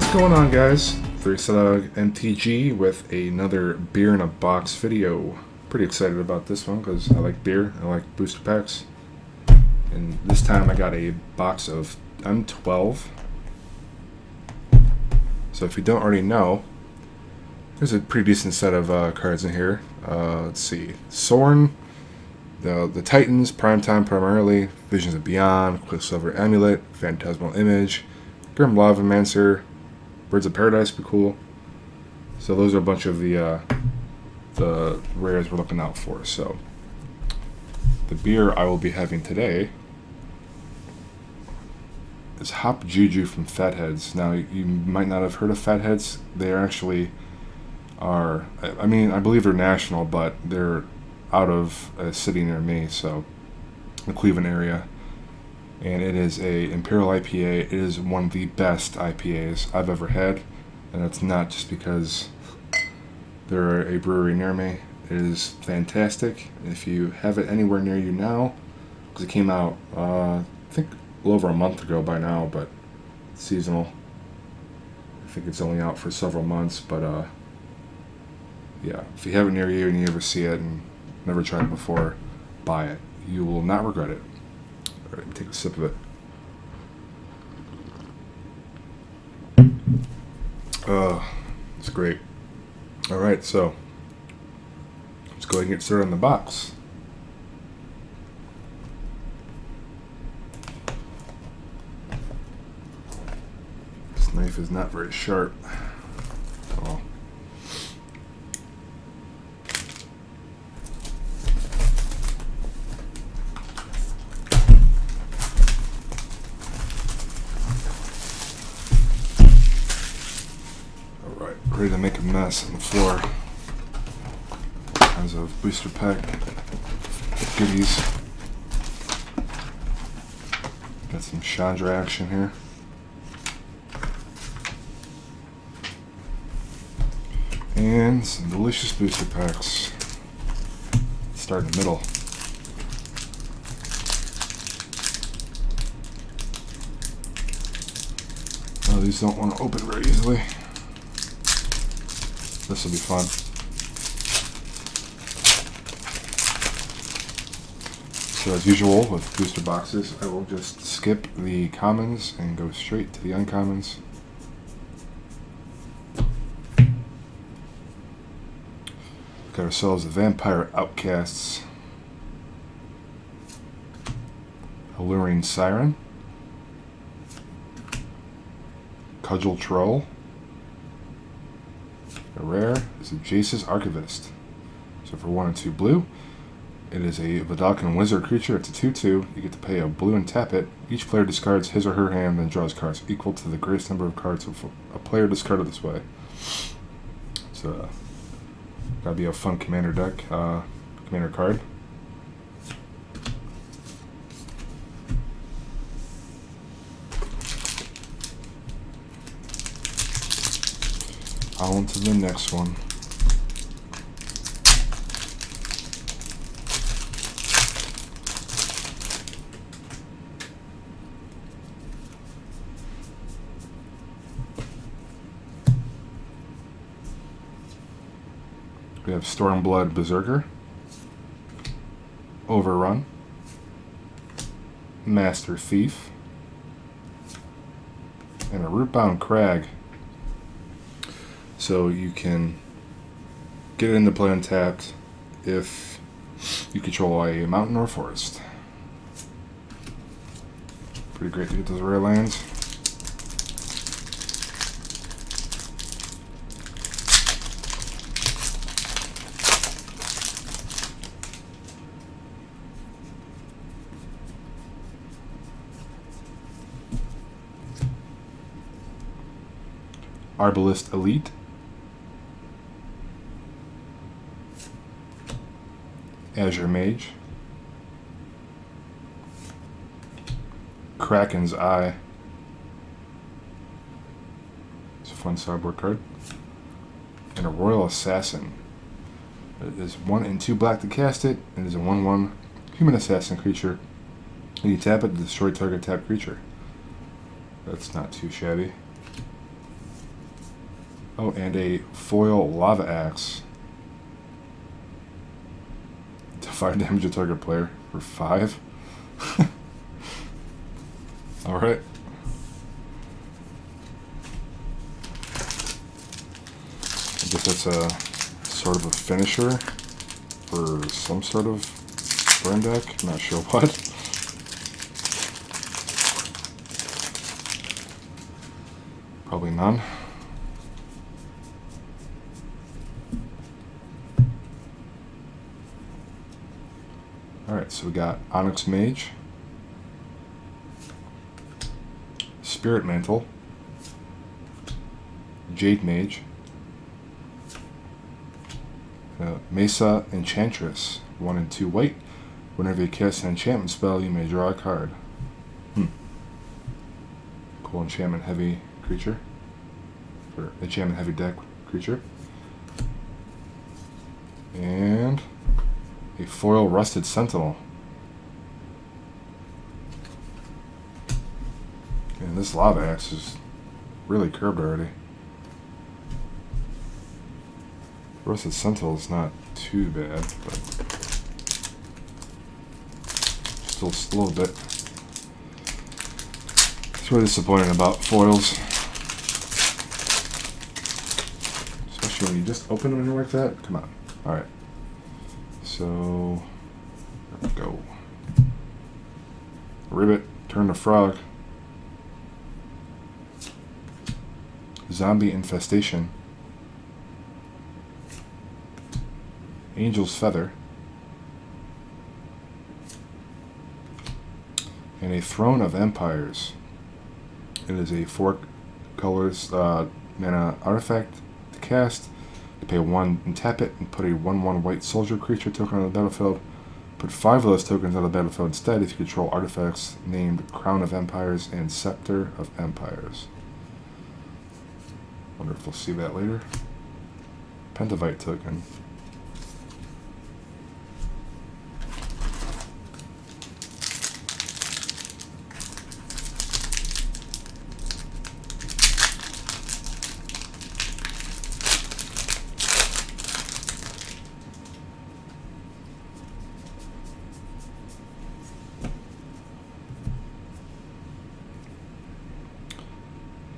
What's going on, guys? thirstydogMTG with another beer in a box video. Pretty excited about this one because I like beer, I like booster packs. And this time I got a box of M12. So if you don't already know, there's a pretty decent set of cards in here. Let's see. Sorin, the Titans, Primetime primarily, Visions of Beyond, Quicksilver Amulet, Phantasmal Image, Grim Lavamancer, Birds of Paradise be cool. So those are a bunch of the rares we're looking out for. So the beer I will be having today is Hop Juju from Fatheads. Now you might not have heard of Fatheads. They actually are, I mean, I believe they're national, but they're out of a city near me, so the Cleveland area. And it is a Imperial IPA. It is one of the best IPAs I've ever had, and it's not just because they're a brewery near me. It is fantastic. If you have it anywhere near you now, because it came out, I think a little over a month ago by now, but it's seasonal. I think it's only out for several months, but yeah, if you have it near you and you ever see it and never tried it before, buy it. You will not regret it. All right, let me take a sip of it. It's great. All right, so let's go ahead and get started on the box. This knife is not very sharp. Oh. Ready to make a mess on the floor. All kinds of booster pack goodies. Got some Chandra action here. And some delicious booster packs. Let's start in the middle. Oh, these don't want to open very easily. This will be fun. So as usual with booster boxes, I will just skip the commons and go straight to the uncommons. Got ourselves the Vampire Outcasts, Alluring Siren, Cudgel Troll. A rare is a Jace's Archivist. So for 1 and 2 blue, it is a Vidalcan Wizard creature. It's a 2/2. You get to pay a blue and tap it. Each player discards his or her hand and draws cards equal to the greatest number of cards of a player discarded this way. So gotta be a fun commander deck, commander card. On to the next one. We have Stormblood Berserker, Overrun, Master Thief, and a Rootbound Crag. So you can get it into play untapped if you control a mountain or a forest. Pretty great to get those rare lands. Arbalist Elite, Azure Mage, Kraken's Eye. It's a fun sideboard card. And a Royal Assassin. It is 1 and 2 black to cast it. It is a 1/1 human assassin creature. And you tap it to destroy target tapped creature. That's not too shabby. Oh, and a foil lava axe. To 5 damage a target player for 5. Alright. I guess that's a sort of a finisher for some sort of burn deck. Not sure what. Probably none. Alright, so we got Onyx Mage, Spirit Mantle, Jade Mage, Mesa Enchantress, 1 and 2 white. Whenever you cast an enchantment spell, you may draw a card. Cool enchantment heavy creature, or enchantment heavy deck creature. And a foil Rusted Sentinel. And this lava axe is really curved already. Rusted Sentinel is not too bad, but still just a little bit. It's really disappointing about foils, especially when you just open them like that. Come on. All right. So there we go. Ribbit, turn to frog. Zombie Infestation. Angel's Feather. And a Throne of Empires. It is a 4 colors mana artifact to cast. You pay 1 and tap it, and put a 1/1 white soldier creature token on the battlefield. Put 5 of those tokens on the battlefield instead if you control artifacts named Crown of Empires and Scepter of Empires. Wonder if we'll see that later. Pentavite token.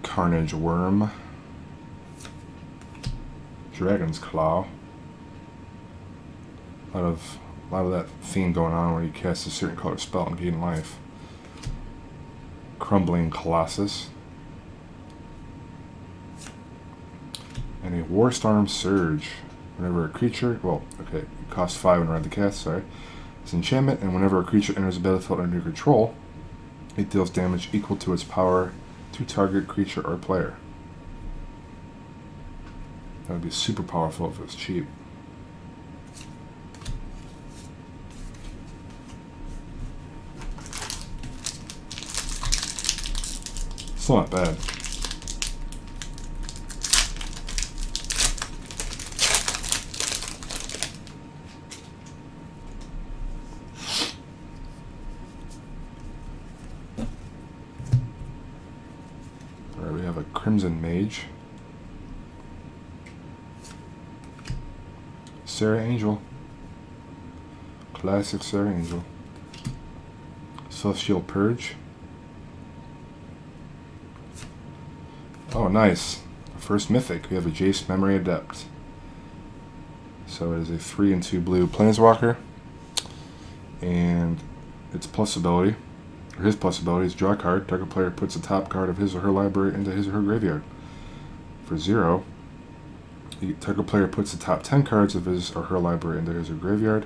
Carnage Worm, Dragon's Claw. A lot of that theme going on where you cast a certain color spell and gain life. Crumbling Colossus, and a Warstorm Surge. Whenever a creature, it costs 5 and red to cast. Sorry, it's an enchantment, and whenever a creature enters the battlefield under your control, it deals damage equal to its power to target creature or player. That would be super powerful if it was cheap. Still not bad. Alright, we have a Crimson Mage. Sarah Angel. Classic Sarah Angel. Celestial Purge. Oh, nice. First Mythic. We have a Jace Memory Adept. So it is a 3 and 2 blue Planeswalker. And its plus ability, or his plus ability, is draw a card. Target player puts the top card of his or her library into his or her graveyard. For 0, the target player puts the top 10 cards of his or her library into his or her graveyard.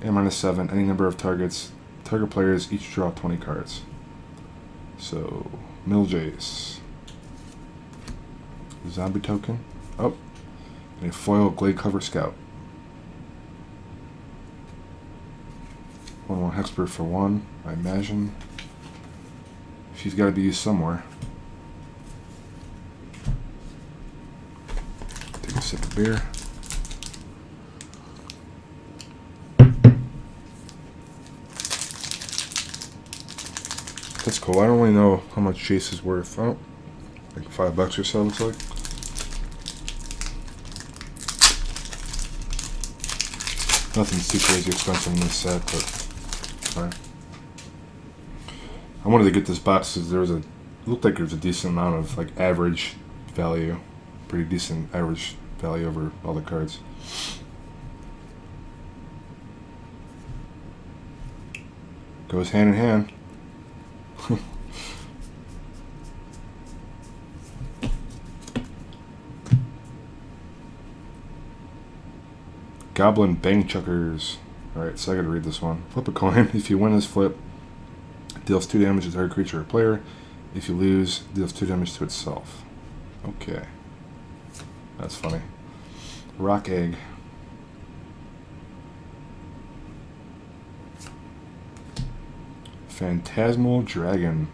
And -7, any number of target players each draw 20 cards. So, Jace. Zombie token. Oh, and a foil Glade Cover Scout. 1/1 Hexproof for 1, I imagine. She's got to be used somewhere. Take a sip of beer. That's cool. I don't really know how much Jace is worth. Oh, like $5 or so, looks like. Nothing's too crazy expensive in this set, but fine. I wanted to get this box because it looked like there was a decent amount of like average value, pretty decent average value over all the cards. Goes hand in hand. Goblin Bang Chuckers. Alright, so I gotta read this one. Flip a coin. If you win this flip, it deals 2 damage to target creature or player. If you lose, it deals 2 damage to itself. Okay. That's funny. Rock Egg. Phantasmal Dragon.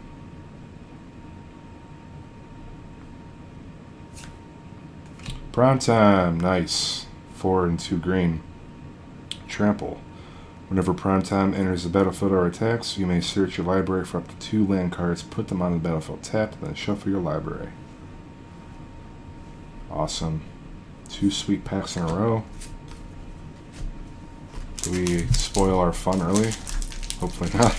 Prime time. Nice. 4 and 2 green. Trample. Whenever Prime Time enters the battlefield or attacks, you may search your library for up to 2 land cards, put them on the battlefield tapped, then shuffle your library. Awesome. 2 sweet packs in a row. Do we spoil our fun early? Hopefully not.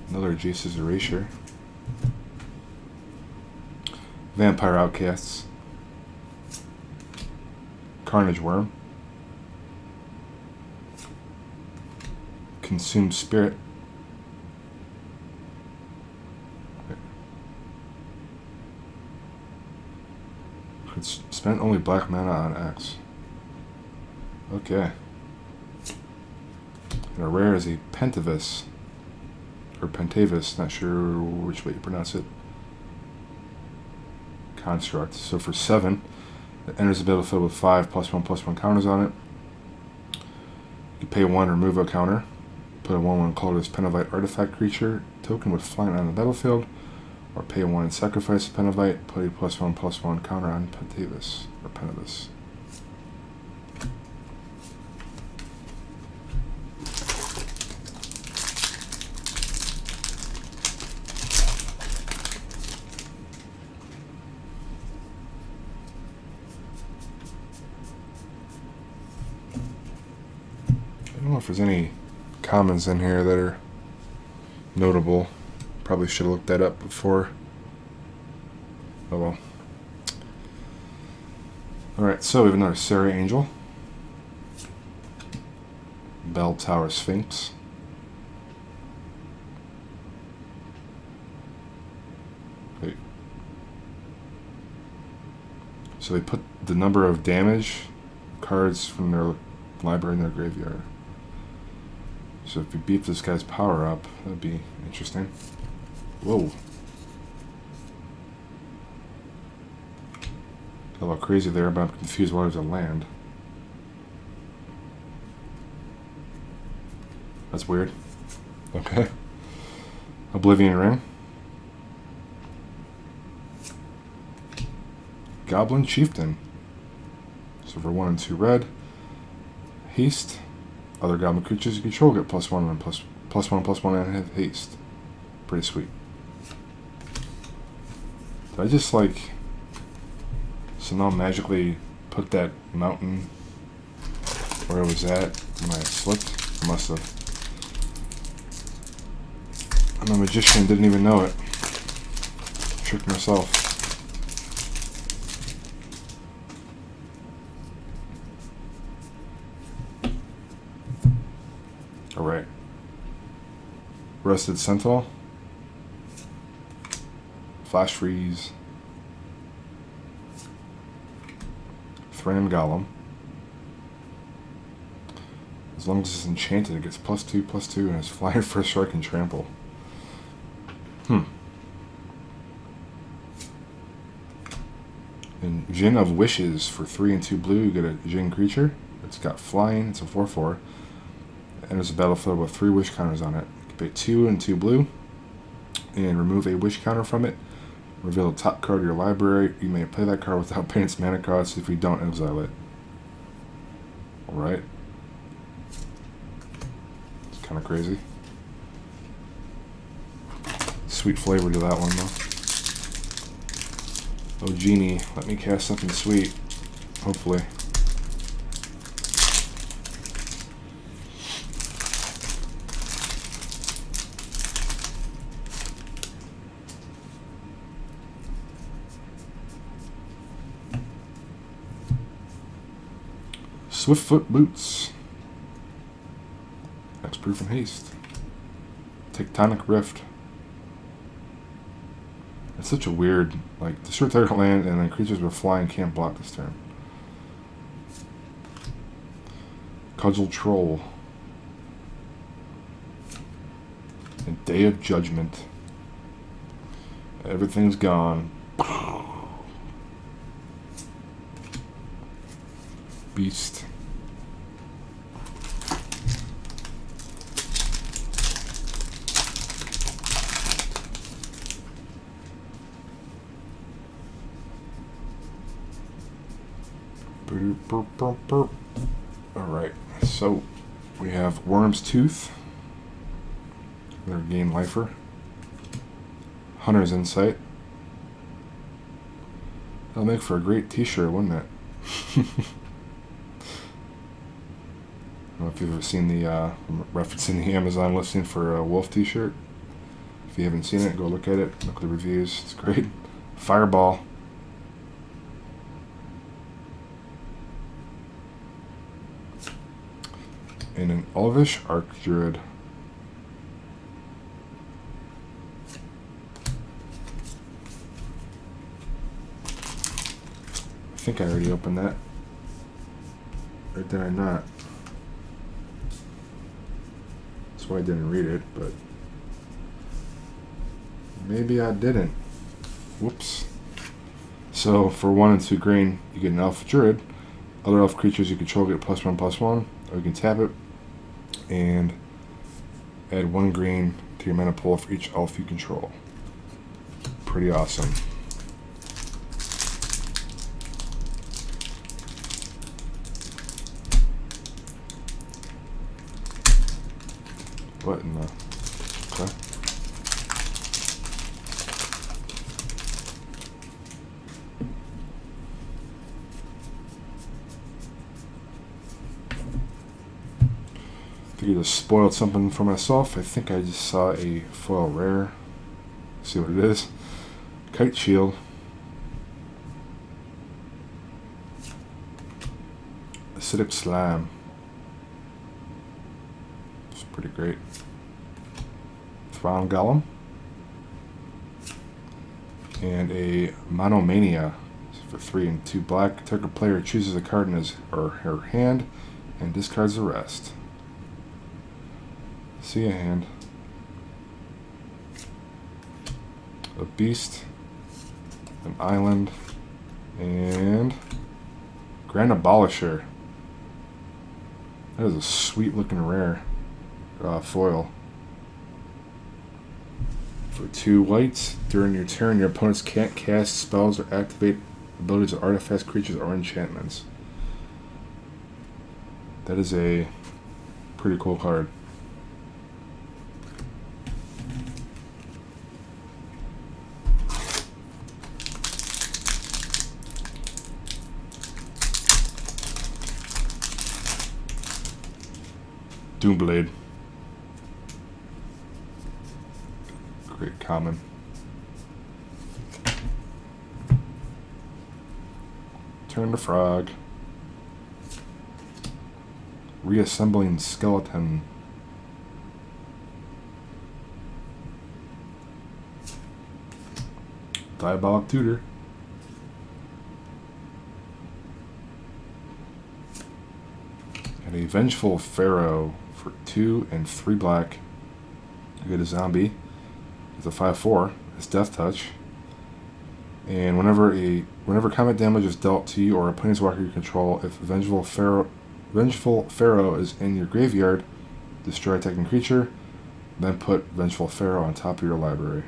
Another Jace's Erasure. Vampire Outcasts. Carnage Worm. Consumed Spirit. Could spend only black mana on X. Okay. And a rare is a Pentavis. Or Pentavis, not sure which way you pronounce it. Construct. So for 7, it enters the battlefield with 5 +1/+1 counters on it. You pay 1, remove a counter. Put a 1/1 colorless Penavite artifact creature token with flying on the battlefield. Or pay 1 and sacrifice a Penavite. Put a +1/+1 counter on Pentavis. Or Pentavis. I don't know if there's any commons in here that are notable. Probably should have looked that up before. Oh well. Alright, so we have another Serra Angel. Bell Tower Sphinx. Wait. So they put the number of damage cards from their library in their graveyard. So if you beef this guy's power up, that'd be interesting. Whoa. Got a little crazy there, but I'm confused why there's a land. That's weird. Okay. Oblivion Ring. Goblin Chieftain. So for 1 and 2 red. Haste. Other goblin creatures you control get +1 and +1/+1 and have haste. Pretty sweet. Did I just like somehow magically put that mountain where it was at when I slipped? I must have. I'm a magician, didn't even know it. Tricked myself. Alright. Rusted Sentinel. Flash Freeze. Thran Golem. As long as it's enchanted, it gets +2/+2 and it's flying for strike and trample. And Djinn of Wishes for 3 and 2 blue, you get a Djinn creature. It's got flying, it's a 4/4. It enters the battlefield with 3 wish counters on it. You can pay 2 and 2 blue and remove a wish counter from it. Reveal the top card of your library. You may play that card without paying its mana cost. If you don't, exile it. Alright. It's kind of crazy. Sweet flavor to that one, though. Oh, Genie, let me cast something sweet. Hopefully. Swiftfoot Boots. Hexproof and Haste. Tectonic Rift. It's such a weird, like, destroy target land and then creatures with flying can't block this turn. Cudgel Troll. And Day of Judgment. Everything's gone. Beast. Alright, so we have Worm's Tooth. Another gain lifer. Hunter's Insight. That'll make for a great t-shirt, wouldn't it? I don't know if you've ever seen the referencing the Amazon listing for a wolf t-shirt. If you haven't seen it, go look at it. Look at the reviews. It's great. Fireball. And an Elvish Archdruid. I think I already opened that. Or did I not? That's why I didn't read it, but maybe I didn't. Whoops. So for 1 and 2 green, you get an Elf Druid. Other elf creatures you control get +1/+1, or you can tap it and add 1 green to your mana pool for each elf you control. Pretty awesome. What in the... Okay. I just spoiled something for myself. I think I just saw a foil rare. See what it is. Kite Shield. Acidic Slime. It's pretty great. Thron Golem. And a Monomania. For 3 and 2 black. Target player chooses a card in his or her hand and discards the rest. See a hand. A beast. An island. And Grand Abolisher. That is a sweet looking rare foil. For 2 whites, during your turn, your opponents can't cast spells or activate abilities of artifacts, creatures, or enchantments. That is a pretty cool card. Doomblade. Great common. Turn to Frog. Reassembling Skeleton. Diabolic Tutor. And a Vengeful Pharaoh. For 2 and 3 black, you get a zombie. It's a 5/4. It's Death Touch. And whenever combat damage is dealt to you or a planeswalker you control, if Vengeful Pharaoh is in your graveyard, destroy attacking creature, then put Vengeful Pharaoh on top of your library.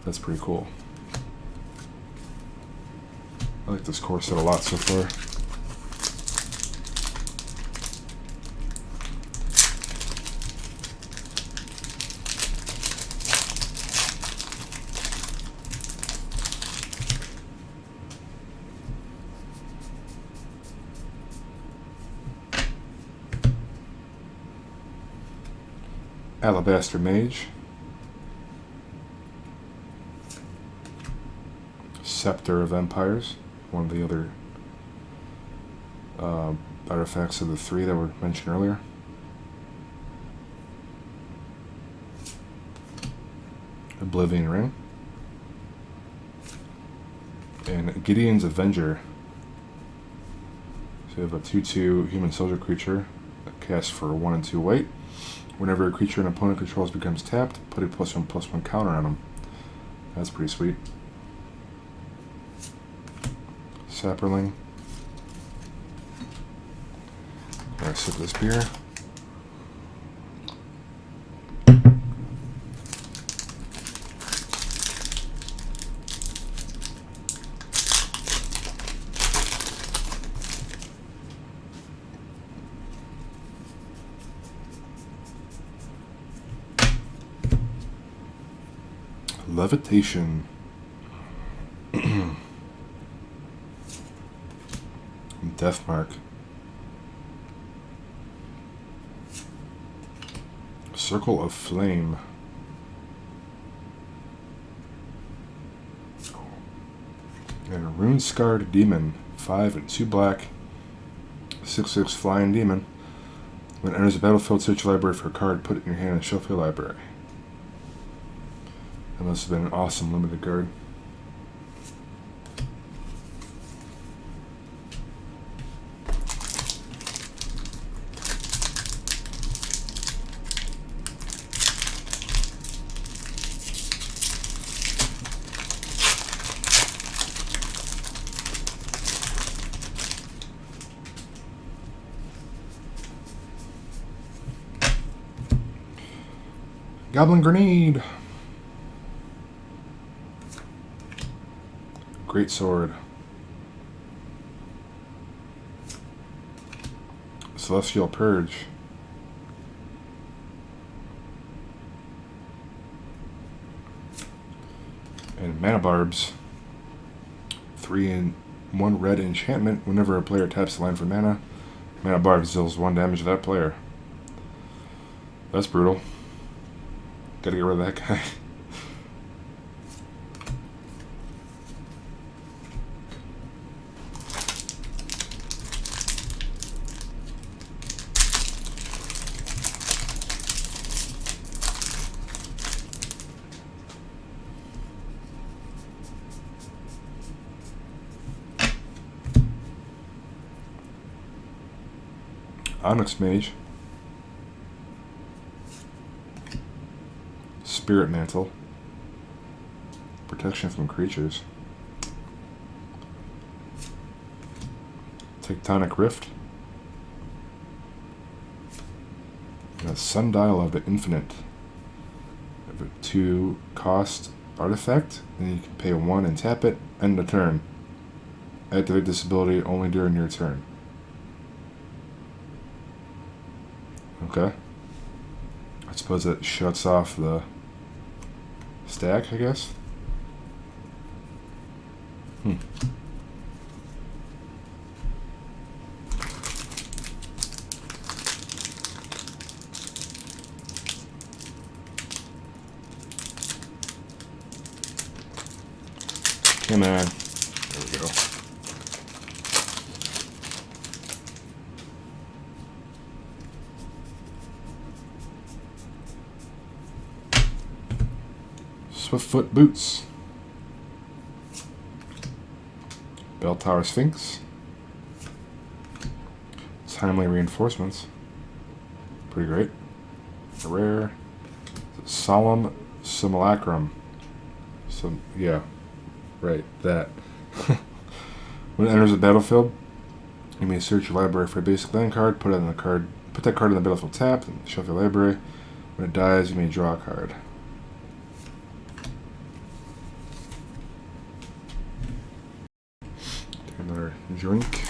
That's pretty cool. I like this core set a lot so far. Alabaster Mage, Scepter of Empires, one of the other artifacts of the 3 that were mentioned earlier. Oblivion Ring, and Gideon's Avenger. So you have a 2/2 human soldier creature that casts for 1 and 2 white. Whenever a creature an opponent controls becomes tapped, put a +1/+1 counter on them. That's pretty sweet. Sapperling. Alright, sip this beer. Levitation. Deathmark. Circle of Flame. And a Rune-Scarred Demon. 5 and 2 black. 6/6 Flying Demon. When it enters the battlefield, search your library for a card, put it in your hand, and shuffle your library. That must have been an awesome limited card. Goblin Grenade. Great Sword. Celestial Purge. And Mana Barbs. 3 and 1 red enchantment. Whenever a player taps the land for mana, Mana Barbs deals 1 damage to that player. That's brutal. Gotta get rid of that guy. Onyx Mage. Spirit Mantle. Protection from creatures. Tectonic Rift. And a Sundial of the Infinite. If a 2 cost artifact, then you can pay 1 and tap it, end the turn. Activate this ability only during your turn. Okay. I suppose it shuts off the stack, I guess. Come on. There we go. Swiftfoot Boots. Bell Tower Sphinx. Timely Reinforcements. Pretty great. A rare. Solemn Simulacrum. So, yeah. Right, that. When it enters the battlefield, you may search your library for a basic land card, put that card in the battlefield tapped, and shuffle your library. When it dies, you may draw a card. Take another drink.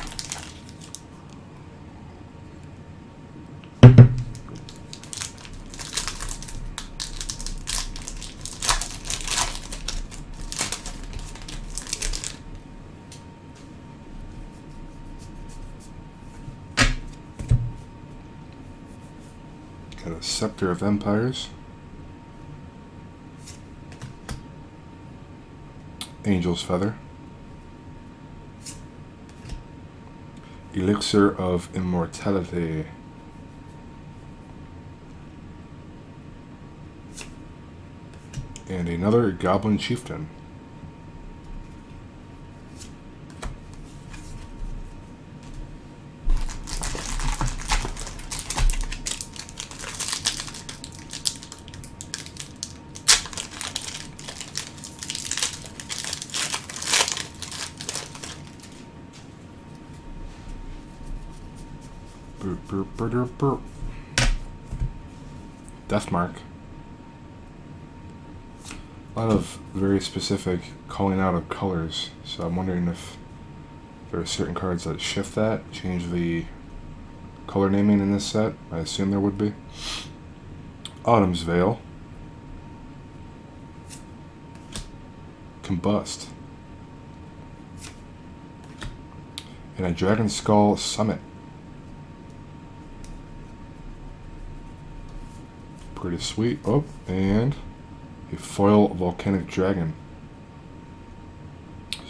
Got a Scepter of Empires. Angel's Feather. Elixir of Immortality. And another Goblin Chieftain. Deathmark. A lot of very specific calling out of colors, so I'm wondering if there are certain cards that shift that, change the color naming in this set. I assume there would be. Autumn's Veil. Combust. And a Dragon Skull Summit. Pretty sweet. Oh, and a foil volcanic dragon.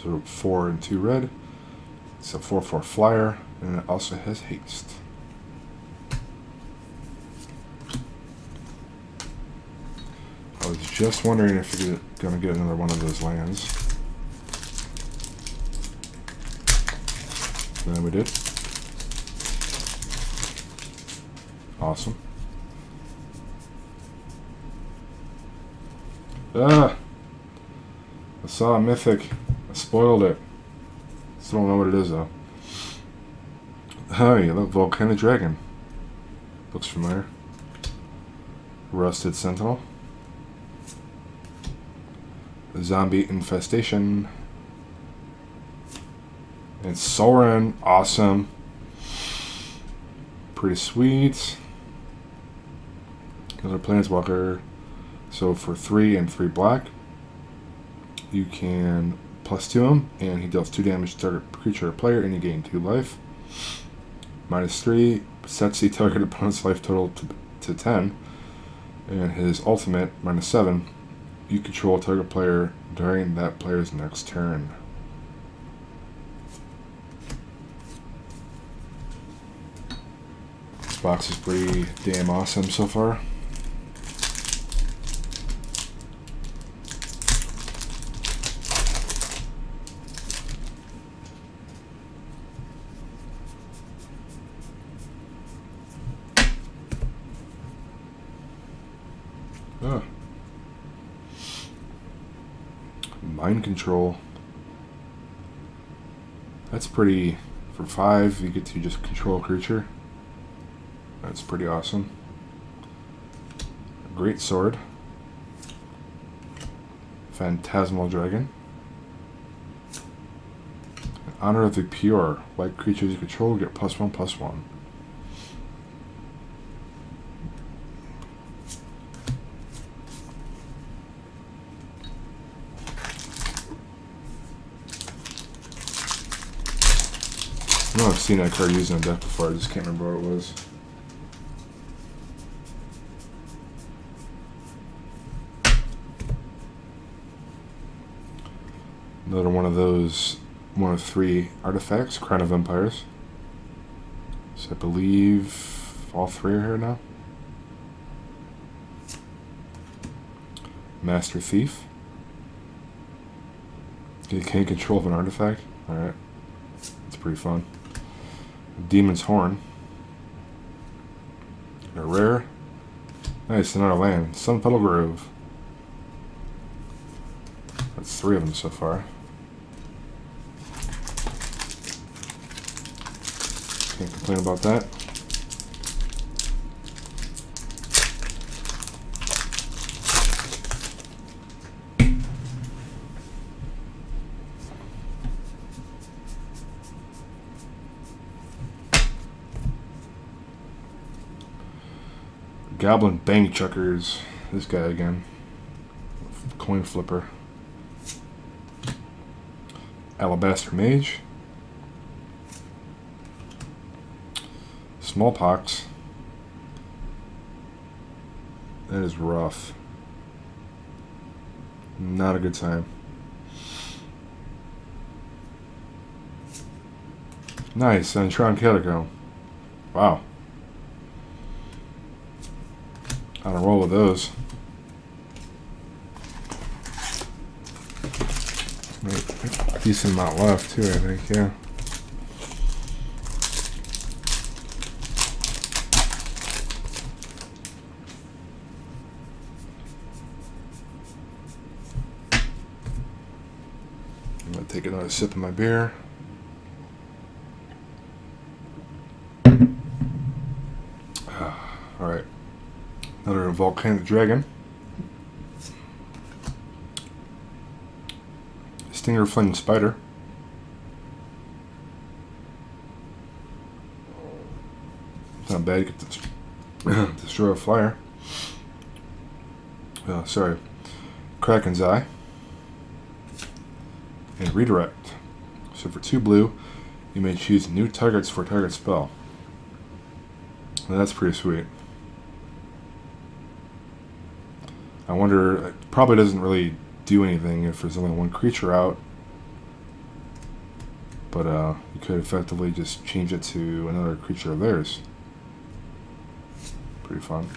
So 4 and 2 red. It's a 4/4 flyer, and it also has haste. I was just wondering if you're gonna get another one of those lands. And then we did. Awesome. I saw a mythic. I spoiled it. Still don't know what it is though. Oh, yeah, look, Volcanic Dragon. Looks familiar. Rusted Sentinel. Zombie Infestation. And Soren. Awesome. Pretty sweet. Another Planeswalker. So for 3 and 3 black, you can +2 him, and he deals 2 damage to target creature or player, and you gain 2 life. -3 sets the target opponent's life total to 10, and his ultimate, -7, you control a target player during that player's next turn. This box is pretty damn awesome so far. Mind Control. That's pretty. For 5, you get to just control a creature. That's pretty awesome. Great Sword. Phantasmal Dragon. Honor of the Pure. White creatures you control get +1/+1. I know I've seen that card used in a deck before, I just can't remember what it was. Another one of those, one of 3 artifacts, Crown of Empires. So I believe all 3 are here now. Master Thief. You can't control of an artifact? Alright. That's pretty fun. Demon's Horn. A rare. Nice, another land. Sunpetal Grove. That's 3 of them so far. Can't complain about that. Goblin Bank Chuckers. This guy again. Coin Flipper. Alabaster Mage. Smallpox. That is rough. Not a good time. Nice, and Tron Calico. Wow. On a roll with those. A decent amount left too, I think, yeah. I'm gonna take another sip of my beer. Alright. Another volcanic dragon. Stinger Fling Spider. It's not bad, you get to destroy a flyer. Sorry. Kraken's Eye. And Redirect. So for 2 blue, you may choose new targets for target spell. Now that's pretty sweet. I wonder, it probably doesn't really do anything if there's only one creature out, but you could effectively just change it to another creature of theirs. Pretty fun.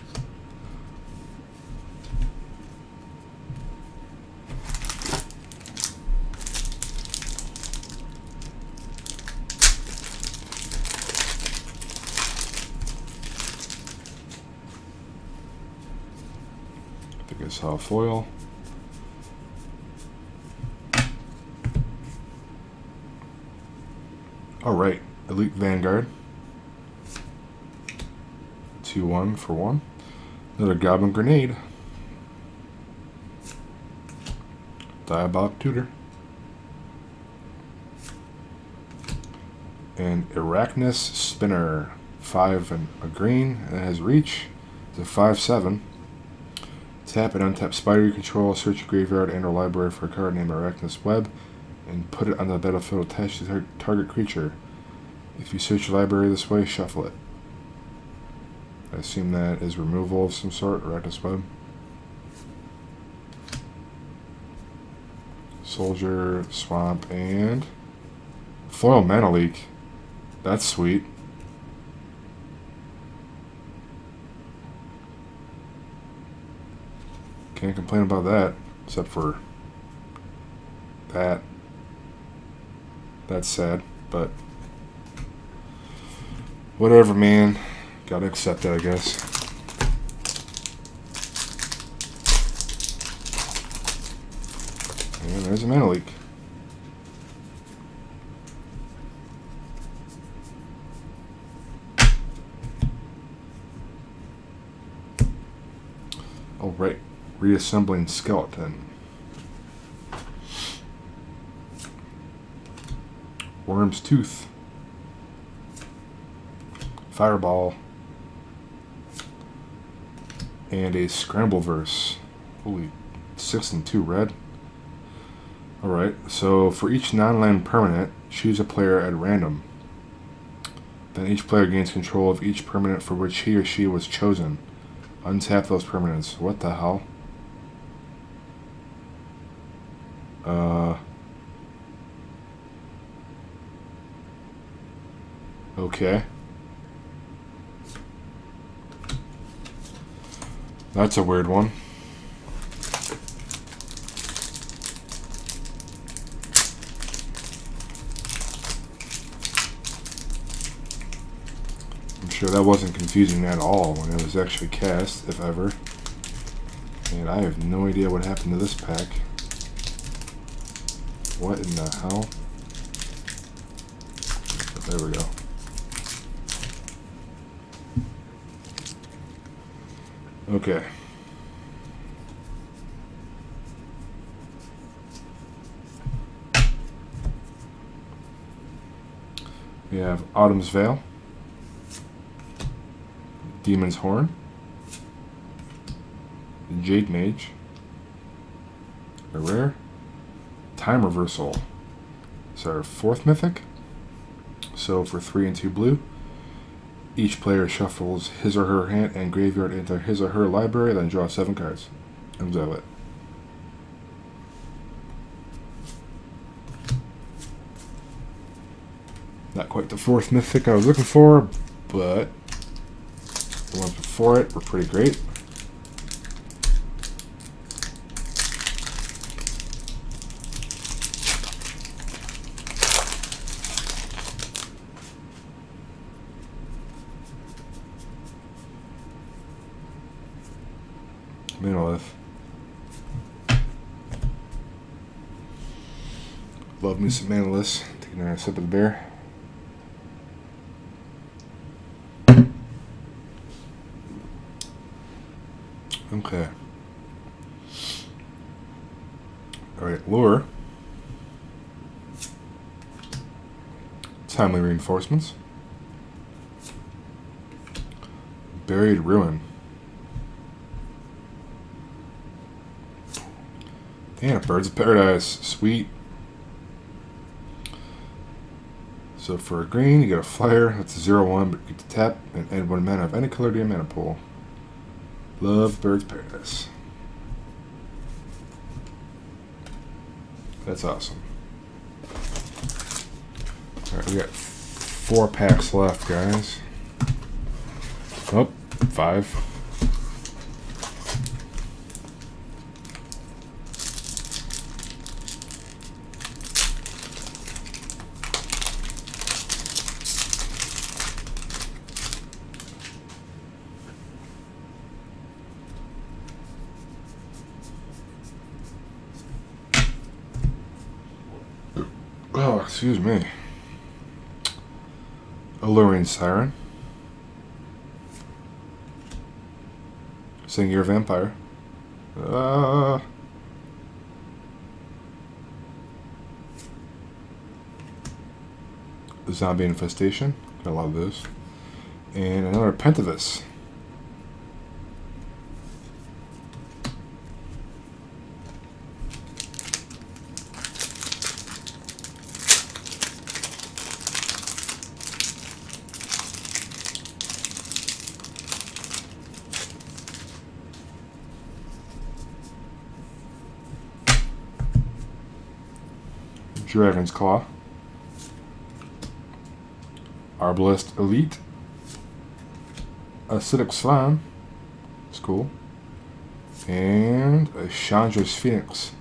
I think I saw a foil. Alright, Elite Vanguard. 2-1 for 1. Another Goblin Grenade. Diabolic Tutor. And Arachnus Spinner. 5 and a green, and it has reach. It's a 5/7. Tap and untap spider you control, search your graveyard and or library for a card named Arachnus Web, and put it on the battlefield attached to the target creature. If you search your library this way, shuffle it. I assume that is removal of some sort, Arachnus Web. Soldier, Swamp, and foil Mana Leak. That's sweet. Can't complain about that, except for that. That's sad, but whatever, man. Gotta accept it, I guess. And there's a Mana Leak. Oh, right. Reassembling Skeleton. Worm's Tooth. Fireball. And a Scrambleverse. Holy, 6 and 2 red. Alright, so for each non-land permanent, choose a player at random. Then each player gains control of each permanent for which he or she was chosen. Untap those permanents. What the hell? Okay. That's a weird one. I'm sure that wasn't confusing at all when it was actually cast, if ever. And I have no idea what happened to this pack. What in the hell? There we go. Okay. We have Autumn's Veil, Demon's Horn, Jade Mage, a rare, Time Reversal. It's our 4th mythic. So for 3 and 2 blue, Each player shuffles his or her hand and graveyard into his or her library, then draw 7 cards. And that's it. Not quite the 4th mythic I was looking for, but the ones before it were pretty great. Manolith. Love me some Manolith. Taking a sip of the beer. Okay. Alright, lure. Timely reinforcements. Buried ruin. And a Birds of Paradise. Sweet. So for a green, you get a flyer. That's a 0/1, but you get to tap and add 1 mana of any color to your mana pool. Love Birds of Paradise. That's awesome. Alright, we got 4 packs left, guys. Oh, 5. Oh, excuse me. Alluring Siren. Saying you're a vampire. The Zombie Infestation. Got a lot of those. And another Pentavus. Dragon's Claw. Arbalest Elite. Acidic Slime. It's cool. And a Chandra's Phoenix.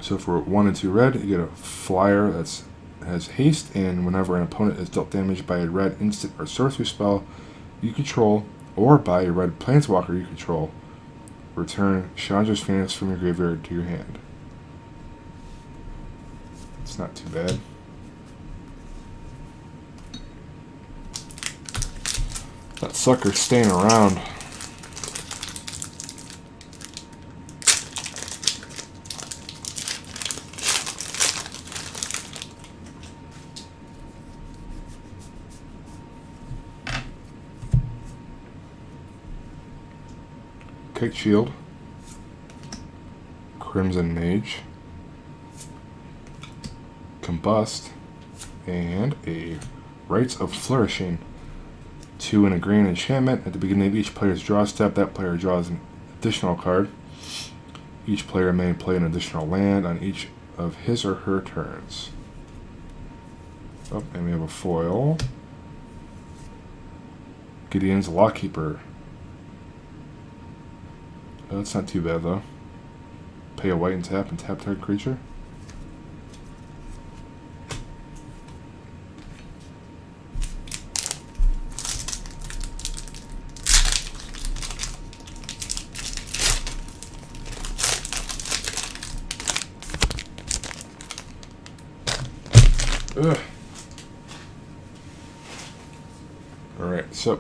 So for 1 and 2 red, you get a flyer that has haste, and whenever an opponent is dealt damage by a red instant or sorcery spell you control, or by a red planeswalker you control, return Chandra's Phoenix from your graveyard to your hand. It's not too bad. That sucker's staying around. Kite Shield. Crimson Mage. Combust, and a Rites of Flourishing. 2 and a green enchantment. At the beginning of each player's draw step, that player draws an additional card. Each player may play an additional land on each of his or her turns. Oh, and we have a foil. Gideon's Lockkeeper. Oh, that's not too bad, though. Pay a white and tap target creature. Ugh. Alright, so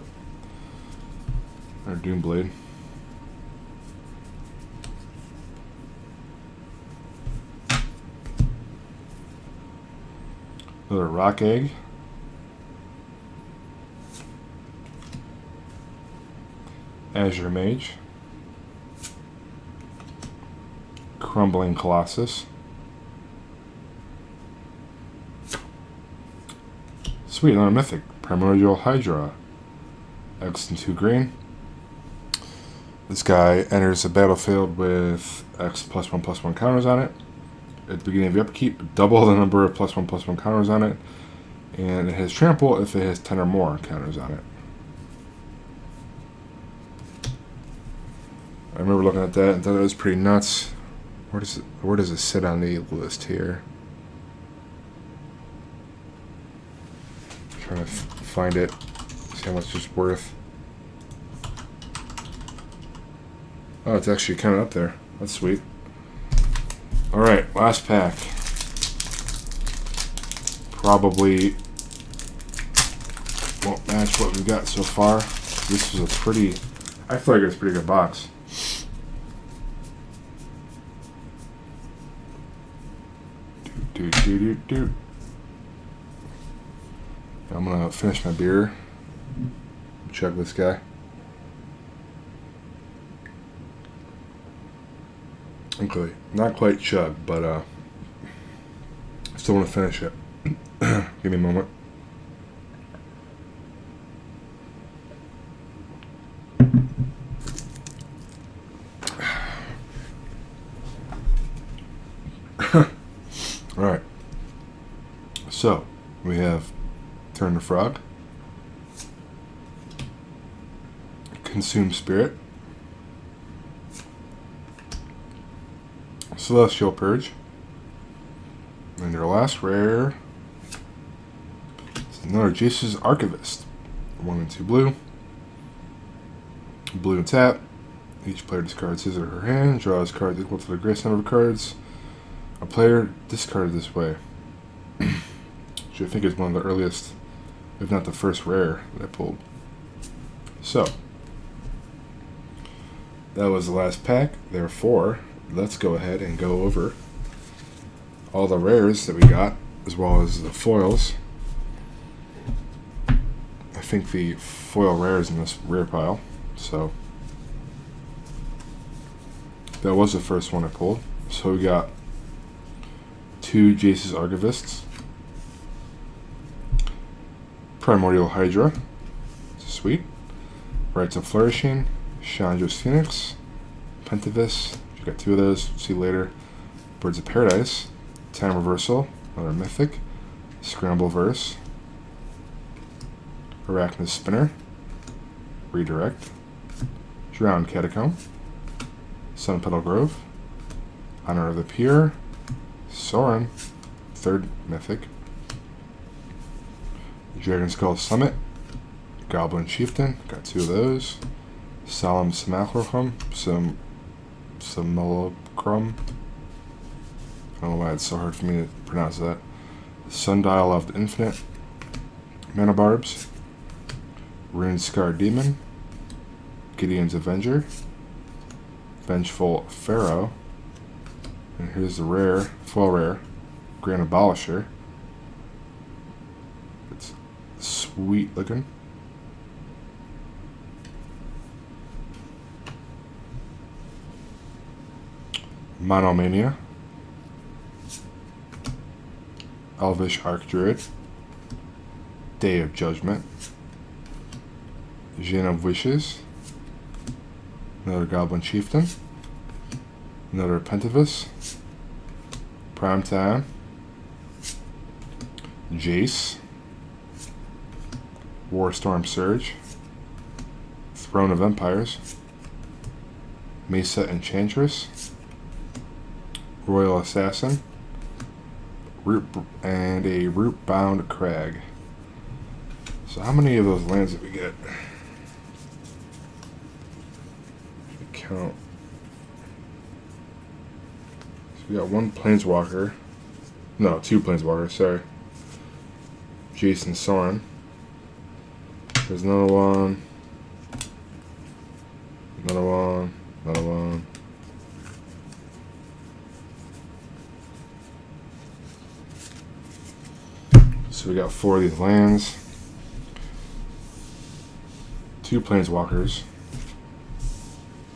our Doomblade. Another Rock Egg. Azure Mage. Crumbling Colossus. Sweet, another Mythic. Primordial Hydra. X and 2 green. This guy enters the battlefield with X +1/+1 counters on it. At the beginning of your upkeep, double the number of +1/+1 counters on it. And it has trample if it has 10 or more counters on it. I remember looking at that and thought it was pretty nuts. Where does it sit on the list here? Trying to find it, see how much it's worth. Oh, it's actually kind of up there. That's sweet. Alright, last pack. Probably won't match what we've got so far. This was a pretty, I feel like it's a pretty good box. I'm gonna finish my beer. Chug this guy. Okay, not quite chug, but I still want to finish it. Give me a moment. Alright. So, we have Turn the Frog, Consume Spirit, Celestial Purge, and your last rare is another Jace's Archivist. 1 and 2 blue. Blue and tap. Each player discards his or her hand, draws cards equal to the greatest number of cards a player discarded this way. Which I think is one of the earliest, if not the first rare that I pulled. So, that was the last pack. Therefore, let's go ahead and go over all the rares that we got, as well as the foils. I think the foil rare is in this rare pile, so that was the first one I pulled. So we got 2 Jace's Archivists, Primordial Hydra, sweet, Rites of Flourishing, Chandra's Phoenix, Pentavis, you got 2 of those, see you later, Birds of Paradise, Time Reversal, another Mythic, Scramble Verse, Arachnid Spinner, Redirect, Drowned Catacomb, Sun Petal Grove, Honor of the Pure, Soren, 3rd Mythic, Dragon Skull Summit, Goblin Chieftain, got 2 of those, Solemn Simulacrum, Simulacrum, I don't know why it's so hard for me to pronounce that, Sundial of the Infinite, Mana Barbs, Rune Scar Demon, Gideon's Avenger, Vengeful Pharaoh, and here's the rare, foil rare, Grand Abolisher. It's sweet looking. Monomania, Elvish Archdruid, Day of Judgment, Jinn of Wishes, another Goblin Chieftain, another Pentavis, Primetime, Jace, Warstorm Surge, Throne of Empires, Mesa Enchantress, Royal Assassin, and a Root-Bound Crag. So how many of those lands did we get? Count. So we got 1 Planeswalker. No, 2 Planeswalkers, sorry. Jason Soren. There's another one. Another one. Another one. So we got 4 of these lands. 2 Planeswalkers.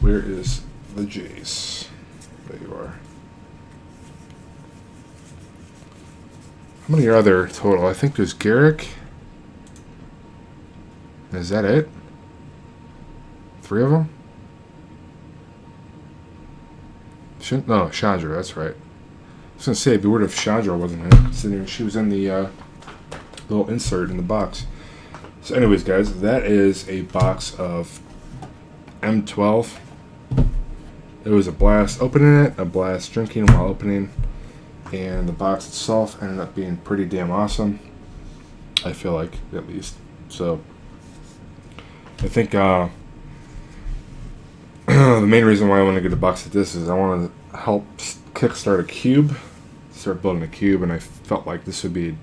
Where is the Jace? There you are. How many are there total? I think there's Garrick, Is that it? 3 of them? No, Chandra, that's right. I was going to say, it'd be weird if Chandra wasn't here, considering she was in the little insert in the box. So anyways, guys, that is a box of M12. It was a blast opening it, a blast drinking while opening, and the box itself ended up being pretty damn awesome. I feel like, at least. So, I think the main reason why I want to get a box like this is I want to help kickstart a cube, start building a cube, and I felt like this would be a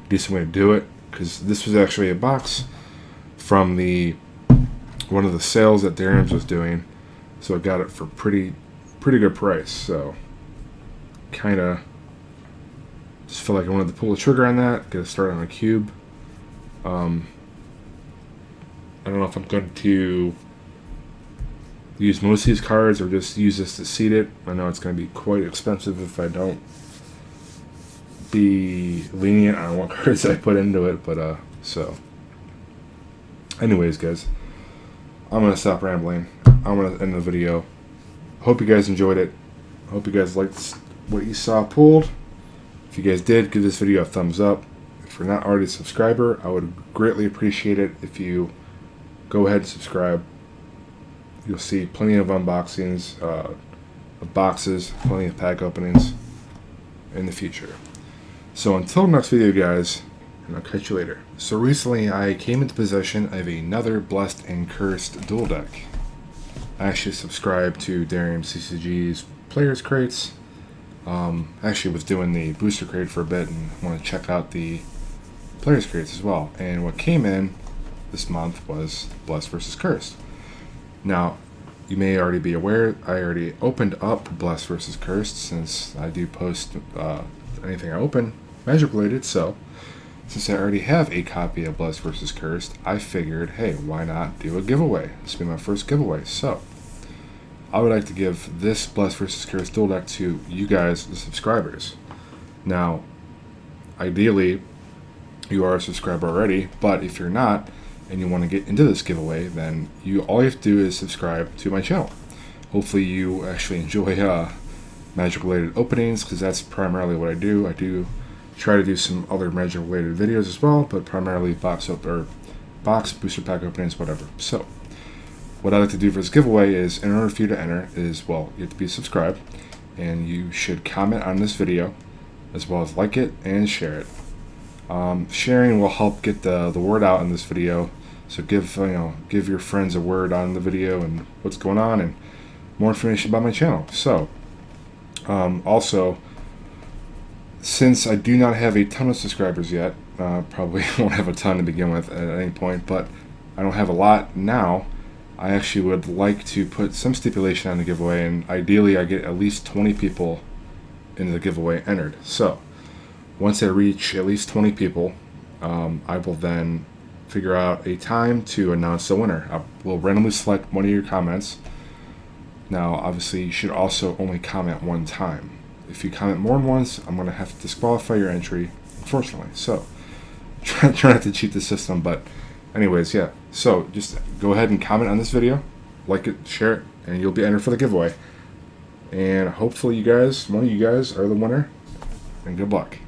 decent way to do it, because this was actually a box from one of the sales that Darren's was doing, so I got it for pretty good price. So kind of just felt like I wanted to pull the trigger on that, get a start on a cube. I don't know if I'm going to use most of these cards or just use this to seed it. I know it's going to be quite expensive if I don't be lenient on what cards I put into it, but so anyways, guys, I'm going to stop rambling. I'm going to end the video. Hope you guys enjoyed it. Hope you guys liked what you saw pulled. If you guys did, give this video a thumbs up. If you're not already a subscriber, I would greatly appreciate it if you go ahead and subscribe. You'll see plenty of unboxings of boxes, plenty of pack openings in the future. So until next video, guys, and I'll catch you later. So recently I came into possession of another Blessed and Cursed dual deck. I actually subscribed to Darium CCG's Players Crates. Actually was doing the booster crate for a bit and want to check out the Players Crates as well. And what came in this month was Blessed versus Cursed. Now, you may already be aware, I already opened up Blessed versus Cursed, since I do post anything I open Magic related. So since I already have a copy of Blessed vs. Cursed, I figured, hey, why not do a giveaway? This will be my first giveaway. So I would like to give this Blessed vs. Cursed dual deck to you guys, the subscribers. Now, ideally, you are a subscriber already, but if you're not and you want to get into this giveaway, then all you have to do is subscribe to my channel. Hopefully you actually enjoy Magic related openings, because that's primarily what I do. I do try to do some other Magic related videos as well, but primarily box booster pack openings, whatever. So what I like to do for this giveaway is, in order for you to enter, is, well, you have to be subscribed, and you should comment on this video as well as like it and share it. Sharing will help get the word out in this video, so give your friends a word on the video and what's going on and more information about my channel. So also, since I do not have a ton of subscribers yet, probably won't have a ton to begin with at any point, but I don't have a lot now, I actually would like to put some stipulation on the giveaway, and ideally I get at least 20 people in the giveaway entered. So once I reach at least 20 people, I will then figure out a time to announce the winner. I will randomly select one of your comments. Now, obviously, you should also only comment one time. If you comment more than once, I'm going to have to disqualify your entry, unfortunately. So, try not to cheat the system, but anyways, yeah. So, just go ahead and comment on this video, like it, share it, and you'll be entered for the giveaway. And hopefully one of you guys are the winner, and good luck.